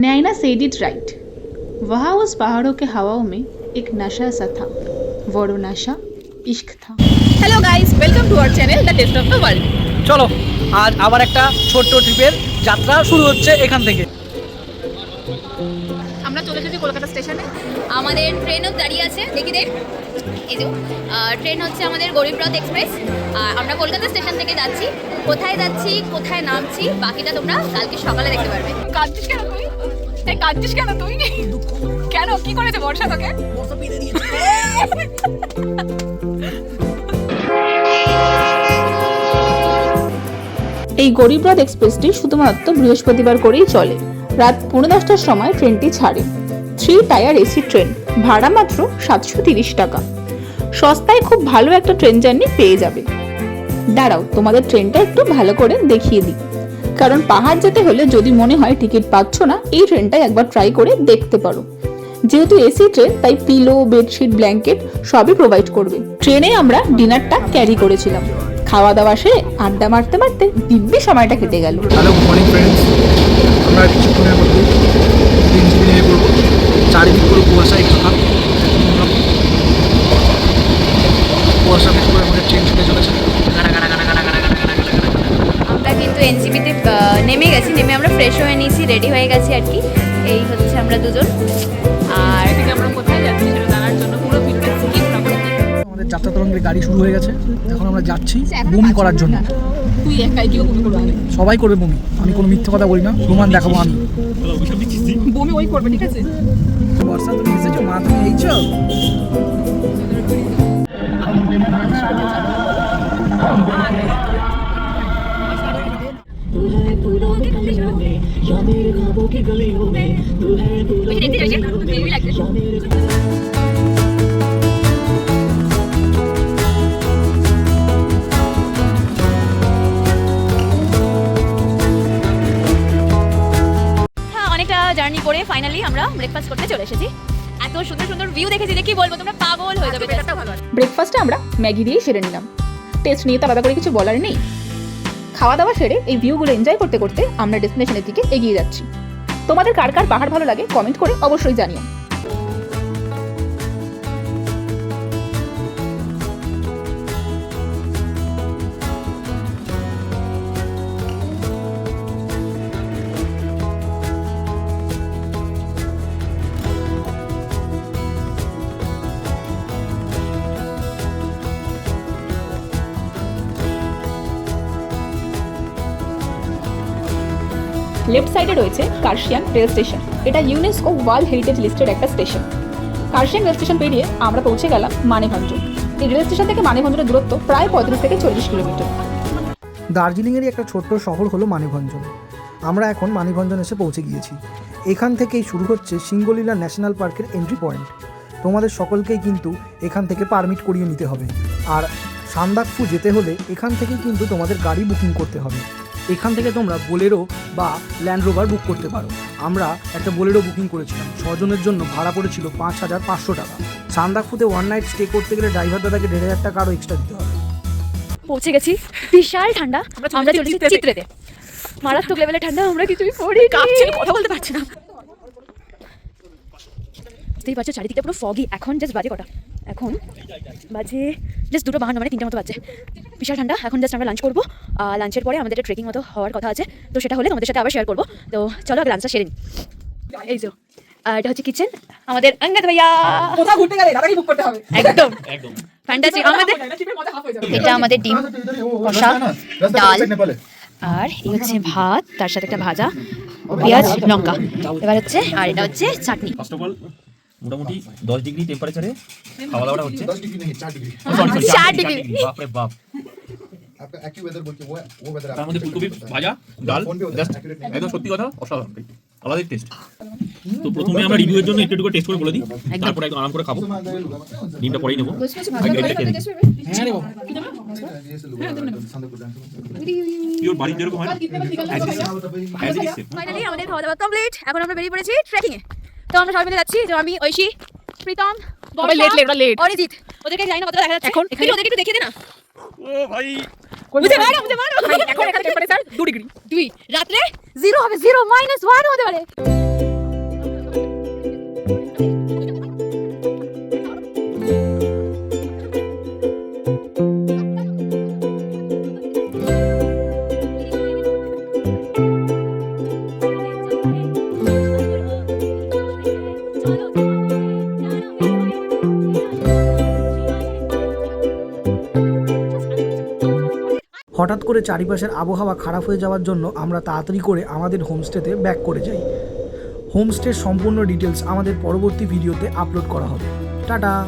Naina said it right. वहाँ उस पहाड़ों के हवाओं में एक नशा सा था, वो नशा इश्क था। Hello guys, welcome to our channel the taste of the world. চলো আজ আবার একটা ছোট্ট ট্রিপের যাত্রা শুরু হচ্ছে এখান থেকে। আমরা চলে এসেছি কলকাতা স্টেশনে। আমাদের ট্রেনও দাঁড়িয়ে আছে, দেখি দেখ। এই যে ট্রেন হচ্ছে আমাদের গরিবরথ এক্সপ্রেস। আর আমরা কলকাতা স্টেশন থেকে যাচ্ছি। কোথায় যাচ্ছি, কোথায় নামছি, বাকিটা তোমরা কালকে সকালে দেখতে পারবে। কাঁদছিস কেন তুই? এই কাঁদছিস কেন তুই? কেন, কি করেছে বর্ষা তোকে? এই গরিবরথ এক্সপ্রেসটি শুধুমাত্র বৃহস্পতিবার করেই চলে। রাত 10:30টার সময় ট্রেনটি ছাড়ে। 3 টায়ার এসি ট্রেন, ভাড়া মাত্র 730 টাকা। সস্তায় খুব ভালো একটা ট্রেন জার্নি পেয়ে যাবে। দাঁড়াও, তোমাদের ট্রেনটা একটু ভালো করে দেখিয়ে দিই, কারণ পাহাড় যেতে হলে যদি মনে হয় টিকিট পাচ্ছ না, এই ট্রেনটাই একবার ট্রাই করে দেখতে পারো। যেহেতু এসি ট্রেন, তাই পিলো, বেডশিট, ব্ল্যাঙ্কেট সবই প্রোভাইড করবে। ট্রেনে আমরা ডিনারটা ক্যারি করেছিলাম। খাওয়া দাওয়া সেরে আড্ডা মারতে মারতে দিব্যি সময়টা কেটে গেল। হ্যালো মর্নিং ফ্রেন্ডস, আমরা কিছুক্ষণের মধ্যে ট্রেন নেমে পড়বো। চারিদিক পুরো কুয়াশায় ঢাকা। কুয়াশা ভেদ করে আমাদের ট্রেন ছুটে চলেছে। আমরা কিন্তু এনজিপিতে নেমে গেছি। নেমে আমরা ফ্রেশ হয়ে নিয়েছি, রেডি হয়ে গেছি আর কি। এই হচ্ছে আমরা দুজন। আর এদিকে আমরা কোথায় যাচ্ছি সেটা জানার জন্য পুরো ভিডিওটা স্কিপ না করে দেখো। আমাদের যাত্রা তরঙ্গের গাড়ি শুরু হয়ে গেছে। এখন আমরা যাচ্ছি বমি করার জন্য। তুই একাই কেউ বমি করবে না। সবাই করবে বমি, আমি কোনো মিথ্যে কথা বলি না, প্রমাণ দেখাবো আমি। বমি ওই করবে, ঠিক আছে? বর্ষা তুমি এসেছো, মা তুমি এইছো। অনেকটা জার্নি করে ফাইনালি আমরা ব্রেকফাস্ট করতে চলে এসেছি। এত সুন্দর সুন্দর ভিউ দেখেছি যে কি বলবো, তোমরা পাগল হয়ে যাবে। বেটারটা ভালো আছে। ব্রেকফাস্টে আমরা ম্যাগি দিয়েই সেরে নিলাম। টেস্ট নিয়ে তো আলাদা করে কিছু বলার নেই। খাওয়া দাওয়া সেরে এই ভিউগুলো এনজয় করতে করতে আমরা ডেস্টিনেশনের দিকে এগিয়ে যাচ্ছি। তোমাদের কার কার পাহাড় ভালো লাগে কমেন্ট করে অবশ্যই জানিও। লেফট সাইডে রয়েছে কার্শিয়াং রেল স্টেশন। এটা ইউনেস্কো ওয়ার্ল্ড হেরিটেজ লিস্টেড একটা স্টেশন। কার্শিয়াং রেল স্টেশন পেরিয়ে আমরা পৌঁছে গেলাম মানেভঞ্জন। এই রেল স্টেশন থেকে মানেভঞ্জনের দূরত্ব প্রায় 35 থেকে 40 কিলোমিটার। দার্জিলিংয়েরই একটা ছোট্ট শহর হলো মানেভঞ্জন। আমরা এখন মানেভঞ্জন এসে পৌঁছে গিয়েছি। এখান থেকেই শুরু হচ্ছে সিঙ্গলীলা ন্যাশনাল পার্কের এন্ট্রি পয়েন্ট। তোমাদের সকলকেই কিন্তু এখান থেকে পারমিট করিয়ে নিতে হবে। আর সান্দাকফু যেতে হলে এখান থেকেই কিন্তু তোমাদের গাড়ি বুকিং করতে হবে। এখান থেকে তোমরা বোলেরো বা ল্যান্ড রোভার বুক করতে পারো। আমরা একটা বোলেরো বুকিং করেছিলাম, 6 জনের জন্য ভাড়া পড়েছিল 5,500 টাকা। সান্দাকফুতে 1 নাইট স্টে করতে গেলে ড্রাইভার দাদাকে 1,500 টাকা আরও এক্সট্রা দিতে হবে। পৌঁছে গেছি, বিশাল ঠান্ডা। আমরা চলেছি চিত্রেতে। মারাত্মক লেভেলে ঠান্ডা, আমরা কিছুই পড়ি কাঁপছে, কথা বলতে পারছি না। বুঝতেই পারছো চারিদিকে পুরো ফগি। এখন জাস্ট বাজে কটা? এখন বাজে জাস্ট 2:52, মানে 3টার মতো বাজছে। বিশাল ঠান্ডা। এখন জাস্ট আমরা লাঞ্চ করবো। লাঞ্চের পরে আমাদের একটা ট্রেকিং মতো হওয়ার কথা আছে, তো সেটা হলে তোমাদের সাথে আবার শেয়ার করবো। তো চলো আগে লাঞ্চটা সেরে নিই। এই যে এটা হচ্ছে কিচেন। আমাদের অঙ্গদ ভাইয়া কোথাও ঘুরতে গেলে দাদাকে বুক করতে হবে। একদম ফ্যান্টাসি। আমাদের এটা আমাদের ডিম কষা, ডাল, আর এই হচ্ছে ভাত, তার সাথে একটা ভাজা, পেঁয়াজ, লঙ্কা। এবার হচ্ছে, আর এটা হচ্ছে চাটনি। ফার্স্ট অফ অল মোটামুটি 10 ডিগ্রি টেম্পারেচারে খাওয়া দাওয়াটা হচ্ছে। 10 डिग्री नहीं 4 डिग्री। Sorry 4 degree. বাপ রে বাপ। आपका एक्टिव वेदर बोल के वो वेदर তার মধ্যে ফুলকপি ভাজা, ডাল, জাস্ট একদম সত্যি কথা অসাধারণ, আলাদা টেস্ট। তো প্রথমে আমরা রিভিউয়ের জন্য একটু টেস্ট করে বলে দিই, তারপরে একদম আরাম করে খাবো। ডিমটা পরেই নেবো। পিওর বাড়ির যেরকম হয় না, as it is same। Finally আমাদের খাওয়া দাওয়া কমপ্লিট। এখন আমরা বেরিয়ে পড়েছি ট্রেকিং এ। তো আমরা সবাই মিলে যাচ্ছি। যে আমি, ঐশী, প্রীতম, সবাই লেট। অরিজিৎ। ওদেরকে জানি না কতটা দেখা যাচ্ছে। এখন একটু ওদেরকে একটু দেখিয়ে দে না। ও ভাই বুঝে মারো। এখন এখানে টেম্পারেচার 2 ডিগ্রি। 2 রাত্রে 0 হবে, 0 -1 হতে পারে। হঠাৎ করে চারিপাশের আবহাওয়া খারাপ হয়ে যাওয়ার জন্য আমরা তাড়াতাড়ি করে আমাদের হোমস্টেতে ব্যাক করে যাই। হোমস্টের সম্পূর্ণ ডিটেলস আমাদের পরবর্তী ভিডিওতে আপলোড করা হবে। টাটা।